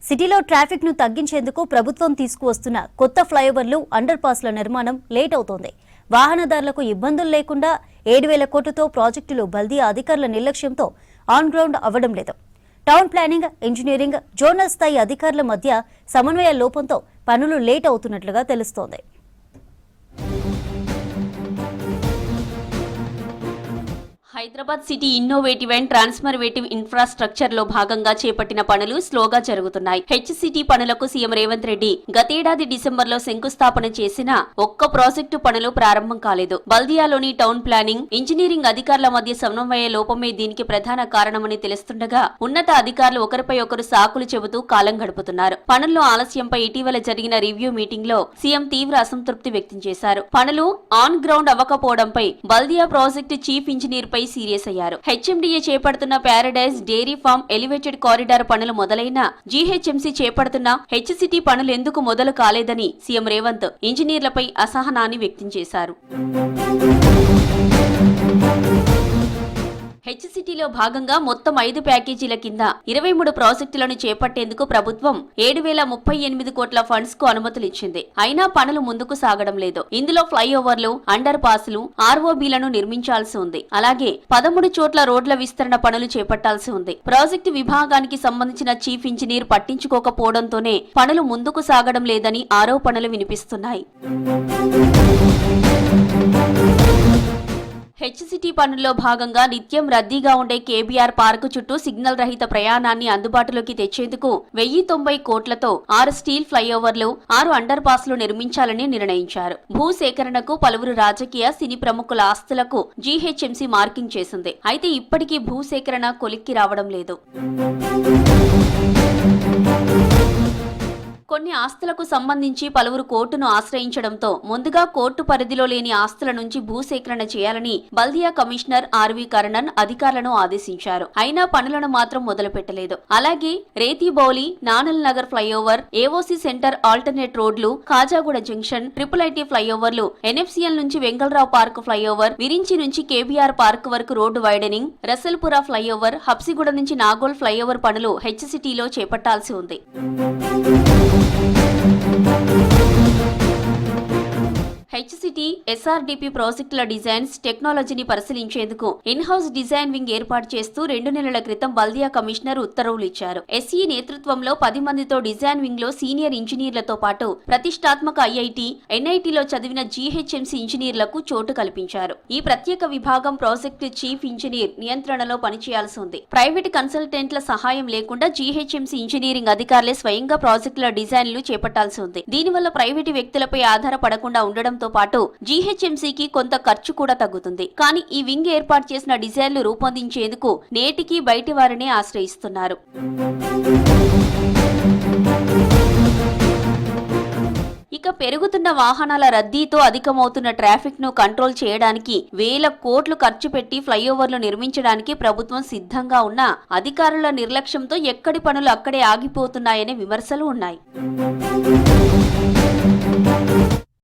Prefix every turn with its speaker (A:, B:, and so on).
A: సిటీలో ట్రాఫిక్ ను తగ్గించేందుకు ప్రభుత్వం తీసుకువస్తున్న కొత్త ఫ్లైఓవర్లు అండర్ పాస్ల నిర్మాణం లేట్ అవుతోంది. వాహనదారులకు ఇబ్బందులు లేకుండా 7,000 కోట్లతో ప్రాజెక్టులు బల్దియా అధికారుల నిర్లక్ష్యంతో ఆన్ గ్రౌండ్ అవ్వడం లేదు. టౌన్ ప్లానింగ్, ఇంజనీరింగ్, జోనల్ స్థాయి అధికారుల మధ్య సమన్వయ లోపంతో పనులు లేట్ అవుతున్నట్లుగా తెలుస్తోంది.
B: Hyderabad city innovative and transformative infrastructure లో భాగంగా చేపట్టిన పనులు స్లోగా జరుగుతున్నాయి. హెచ్సిటీ పనులకు సీఎం రేవంత్ రెడ్డి గతేడాది డిసెంబర్లో శంకుస్థాపన చేసిన ఒక్క ప్రాజెక్టు పనులు ప్రారంభం కాలేదు. బల్దియాలోని టౌన్ ప్లానింగ్, ఇంజనీరింగ్ అధికారుల మధ్య సమన్వయ లోపమే దీనికి ప్రధాన కారణమని తెలుస్తుండగా ఉన్నత అధికారులు ఒకరిపై ఒకరు సాకులు చెబుతూ కాలం గడుపుతున్నారు. పనుల్లో ఆలస్యంపై ఇటీవల జరిగిన రివ్యూ మీటింగ్ లో సీఎం తీవ్ర అసంతృప్తి వ్యక్తం చేశారు. పనులు ఆన్ గ్రౌండ్ అవ్వకపోవడంపై బల్దియా ప్రాజెక్టు చీఫ్ ఇంజనీర్ పై సీరియస్ అయ్యారు. హెచ్ఎండిఏ చేపడుతున్న paradise dairy farm elevated corridor పనులు మొదలైన జీహెచ్ఎంసీ చేపడుతున్న హెచ్సిటీ పనులు ఎందుకు మొదలు కాలేదని సీఎం రేవంత్ ఇంజనీర్లపై అసహనాన్ని వ్యక్తం చేశారు. హెచ్సిటీలో భాగంగా మొత్తం 5 ప్యాకేజీల కింద 23 ప్రాజెక్టులను చేపట్టేందుకు ప్రభుత్వం 7,038 కోట్ల ఫండ్స్ కు అనుమతులిచ్చింది. అయినా పనులు ముందుకు సాగడం లేదు. ఇందులో ఫ్లైఓవర్లు, అండర్ పాస్లు, ఆర్ఓబీలను నిర్మించాల్సి ఉంది. అలాగే 13 చోట్ల రోడ్ల విస్తరణ పనులు చేపట్టాల్సి ఉంది. ప్రాజెక్టు విభాగానికి సంబంధించిన చీఫ్ ఇంజనీర్ పట్టించుకోకపోవడంతోనే పనులు ముందుకు సాగడం లేదని ఆరోపణలు వినిపిస్తున్నాయి. హెచ్సిటీ పనుల్లో భాగంగా నిత్యం రద్దీగా ఉండే కేబీఆర్ పార్కు చుట్టూ సిగ్నల్ రహిత ప్రయాణాన్ని అందుబాటులోకి తెచ్చేందుకు 1,090 కోట్లతో 6 స్టీల్ ఫ్లైఓవర్లు, 6 అండర్ పాస్లు నిర్మించాలని నిర్ణయించారు. భూసేకరణకు పలువురు రాజకీయ, సినీ ప్రముఖుల ఆస్తులకు జీహెచ్ఎంసీ మార్కింగ్ చేసింది. అయితే ఇప్పటికీ భూసేకరణ కొలిక్కి రావడం లేదు. కొన్ని ఆస్తులకు సంబంధించి పలువురు కోర్టును ఆశ్రయించడంతో ముందుగా కోర్టు పరిధిలో లేని ఆస్తుల నుంచి భూసేకరణ చేయాలని బల్దియా కమిషనర్ ఆర్వి కర్ణన్ అధికారులను ఆదేశించారు. అయినా పనులను మాత్రం మొదలుపెట్టలేదు. అలాగే Rethibowli, Nanal Nagar flyover, AOC centre alternate రోడ్లు, కాజాగూడ జంక్షన్, ట్రిపుల్ ఐటీ ఫ్లైఓవర్లు, ఎన్ఎఫ్సిఎల్ నుంచి వెంగళరావు పార్క్ ఫ్లైఓవర్, విరించి నుంచి కేబీఆర్ పార్క్ వరకు road widening, Rasoolpura flyover, Habsiguda నుంచి నాగోల్ ఫ్లైఓవర్ పనులు హెచ్సిటీలో చేపట్టాల్సి ఉంది. హెచ్సిటీ ఎస్ఆర్డీపీ ప్రాజెక్టుల డిజైన్స్, టెక్నాలజీని పరిశీలించేందుకు ఇన్హౌస్ డిజైన్ వింగ్ ఏర్పాటు చేస్తూ 2 నెలల క్రితం బల్దియా కమిషనర్ ఉత్తర్వులు ఇచ్చారు. ఎస్ఈ నేతృత్వంలో 10 మందితో డిజైన్ వింగ్ లో సీనియర్ ఇంజనీర్లతో పాటు ప్రతిష్టాత్మక ఐఐటి, ఎన్ఐటిలో చదివిన జీహెచ్ఎంసీ ఇంజనీర్లకు చోటు కల్పించారు. ఈ ప్రత్యేక విభాగం ప్రాజెక్టు చీఫ్ ఇంజనీర్ నియంత్రణలో పనిచేయాల్సి ఉంది. ప్రైవేట్ కన్సల్టెంట్ల సహాయం లేకుండా జీహెచ్ఎంసీ ఇంజనీరింగ్ అధికారులే స్వయంగా ప్రాజెక్టుల డిజైన్లు చేపట్టాల్సి ఉంది. దీనివల్ల ప్రైవేటు వ్యక్తులపై ఆధారపడకుండా ఉండడంతో పాటు జీహెచ్ఎంసీకి కొంత ఖర్చు కూడా తగ్గుతుంది. కానీ ఈ వింగ్ ఏర్పాటు చేసిన డిజైన్లు రూపొందించేందుకు నేటికి బయటి వారినే ఆశ్రయిస్తున్నారు. ఇక పెరుగుతున్న వాహనాల రద్దీతో అధికమవుతున్న ట్రాఫిక్ ను కంట్రోల్ చేయడానికి 1,000 కోట్లు ఖర్చు పెట్టి ఫ్లైఓవర్లు నిర్మించడానికి ప్రభుత్వం సిద్ధంగా ఉన్నా అధికారుల నిర్లక్ష్యంతో ఎక్కడి పనులు అక్కడే ఆగిపోతున్నాయనే విమర్శలు ఉన్నాయి.